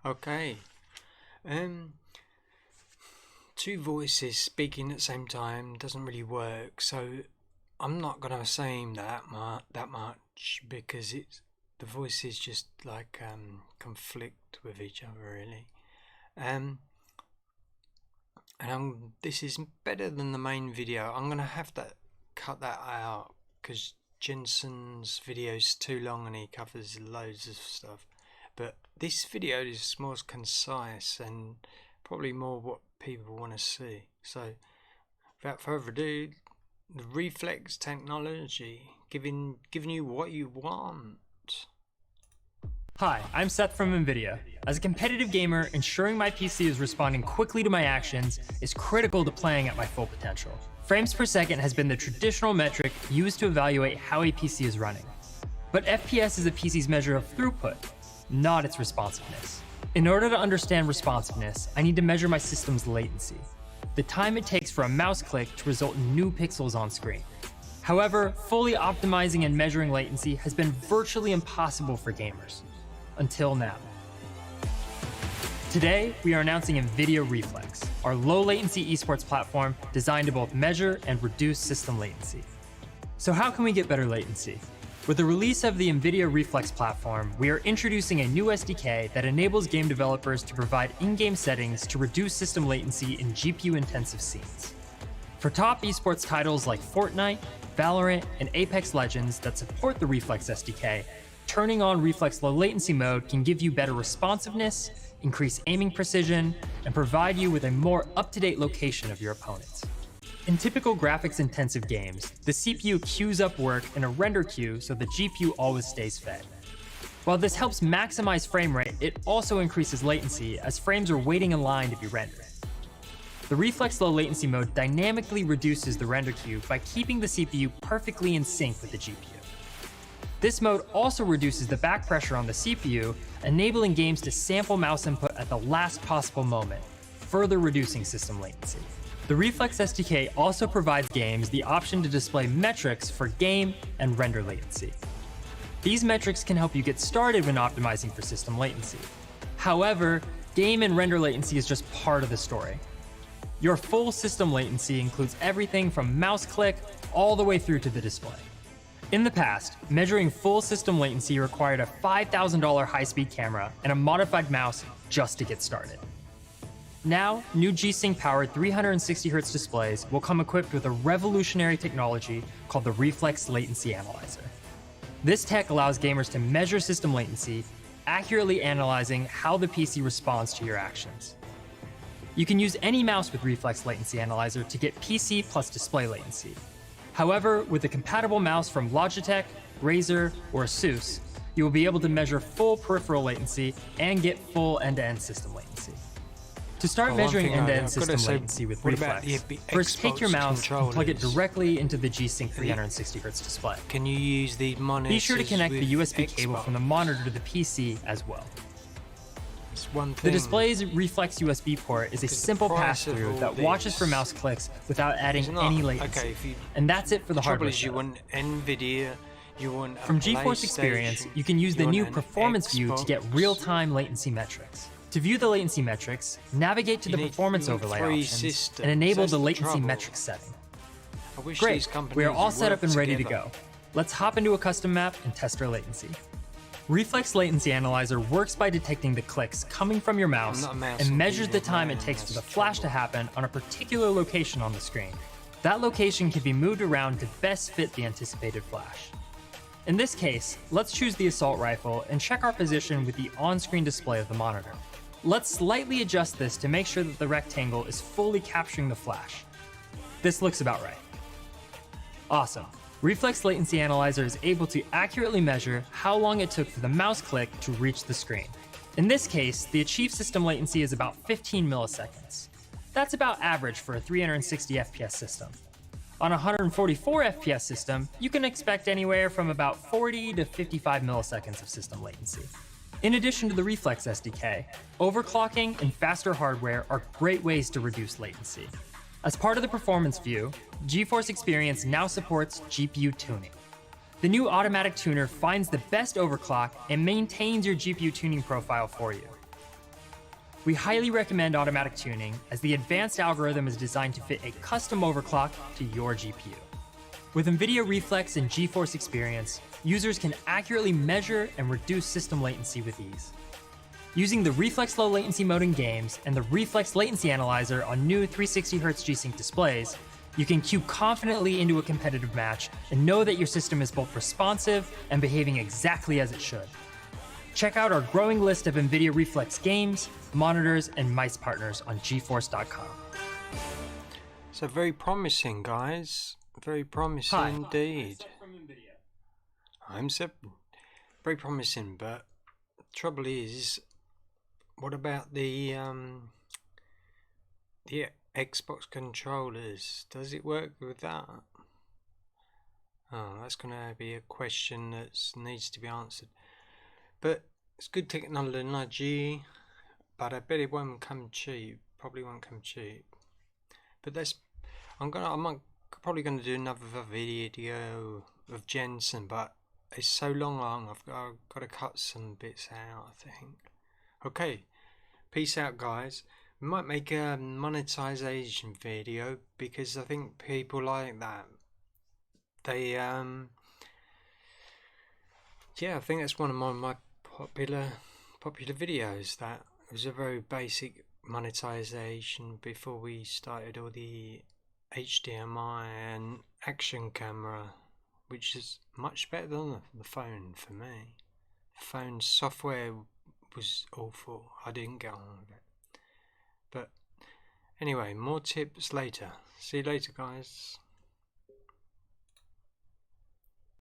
Okay. Um, Two voices speaking at the same time doesn't really work, so I'm not gonna say that much because the voices just like conflict with each other really. Um, this is better than the main video. I'm gonna have to cut that out because Jensen's video is too long and he covers loads of stuff. But this video is more concise and probably more what people want to see. So without further ado, the Reflex technology, giving you what you want. Hi, I'm Seth from Nvidia. As a competitive gamer, ensuring my PC is responding quickly to my actions is critical to playing at my full potential. Frames per second has been the traditional metric used to evaluate how a PC is running. But FPS is a PC's measure of throughput, not its responsiveness. In order to understand responsiveness, I need to measure my system's latency, the time it takes for a mouse click to result in new pixels on screen. However, fully optimizing and measuring latency has been virtually impossible for gamers. Until now. Today, we are announcing Nvidia Reflex, our low-latency esports platform designed to both measure and reduce system latency. So how can we get better latency? With the release of the Nvidia Reflex platform, we are introducing a new SDK that enables game developers to provide in-game settings to reduce system latency in GPU-intensive scenes. For top esports titles like Fortnite, Valorant, and Apex Legends that support the Reflex SDK, turning on Reflex low latency mode can give you better responsiveness, increase aiming precision, and provide you with a more up-to-date location of your opponents. In typical graphics-intensive games, the CPU queues up work in a render queue so the GPU always stays fed. While this helps maximize frame rate, it also increases latency as frames are waiting in line to be rendered. The Reflex low latency mode dynamically reduces the render queue by keeping the CPU perfectly in sync with the GPU. This mode also reduces the back pressure on the CPU, enabling games to sample mouse input at the last possible moment, further reducing system latency. The Reflex SDK also provides games the option to display metrics for game and render latency. These metrics can help you get started when optimizing for system latency. However, game and render latency is just part of the story. Your full system latency includes everything from mouse click all the way through to the display. In the past, measuring full system latency required a $5,000 high-speed camera and a modified mouse just to get started. Now, new G-Sync-powered 360Hz displays will come equipped with a revolutionary technology called the Reflex Latency Analyzer. This tech allows gamers to measure system latency, accurately analyzing how the PC responds to your actions. You can use any mouse with Reflex Latency Analyzer to get PC plus display latency. However, with a compatible mouse from Logitech, Razer, or Asus, you will be able to measure full peripheral latency and get full end-to-end system latency. To start measuring end-to-end system latency with Reflex, first take your mouse and plug it directly into the G-Sync 360Hz display. Can you use the monitors? Be sure to connect the USB cable from the monitor to the PC as well. The display's Reflex USB port is a simple pass-through that watches for mouse clicks without adding any latency. And that's it for the hardware setup. You want Nvidia, you want From GeForce Experience, you can use the new Performance View to get real-time latency, metrics. To view the latency metrics, navigate to the Performance Overlay options and enable the Latency Metrics setting. Great, we are all set up and ready to go. Let's hop into a custom map and test our latency. Reflex Latency Analyzer works by detecting the clicks coming from your mouse and measures the time it takes for the flash to happen on a particular location on the screen. That location can be moved around to best fit the anticipated flash. In this case, let's choose the assault rifle and check our position with the on-screen display of the monitor. Let's slightly adjust this to make sure that the rectangle is fully capturing the flash. This looks about right. Awesome. Reflex Latency Analyzer is able to accurately measure how long it took for the mouse click to reach the screen. In this case, the achieved system latency is about 15 milliseconds. That's about average for a 360 FPS system. On a 144 FPS system, you can expect anywhere from about 40 to 55 milliseconds of system latency. In addition to the Reflex SDK, overclocking and faster hardware are great ways to reduce latency. As part of the Performance View, GeForce Experience now supports GPU tuning. The new automatic tuner finds the best overclock and maintains your GPU tuning profile for you. We highly recommend automatic tuning, as the advanced algorithm is designed to fit a custom overclock to your GPU. With Nvidia Reflex and GeForce Experience, users can accurately measure and reduce system latency with ease. Using the Reflex low latency mode in games and the Reflex latency analyzer on new 360Hz G-Sync displays, you can queue confidently into a competitive match and know that your system is both responsive and behaving exactly as it should. Check out our growing list of Nvidia Reflex games, monitors, and mice partners on GeForce.com. So very promising, guys. Very promising Hi, indeed. Seth from Nvidia. I'm Seb. Very promising, but trouble is, what about the Xbox controllers? Does it work with that? Oh, that's going to be a question that needs to be answered. But it's good technology, but I bet it won't come cheap. Probably won't come cheap. But that's I'm probably gonna do another video of Jensen, but it's so long. I've got to cut some bits out, I think. Okay, peace out, guys. We might make a monetization video because I think people like that. They yeah, I think that's one of my popular videos. That was a very basic monetization before we started all the HDMI and action camera, which is much better than the phone for me. Phone software was awful. I didn't get on with it. But anyway, more tips later. See you later, guys.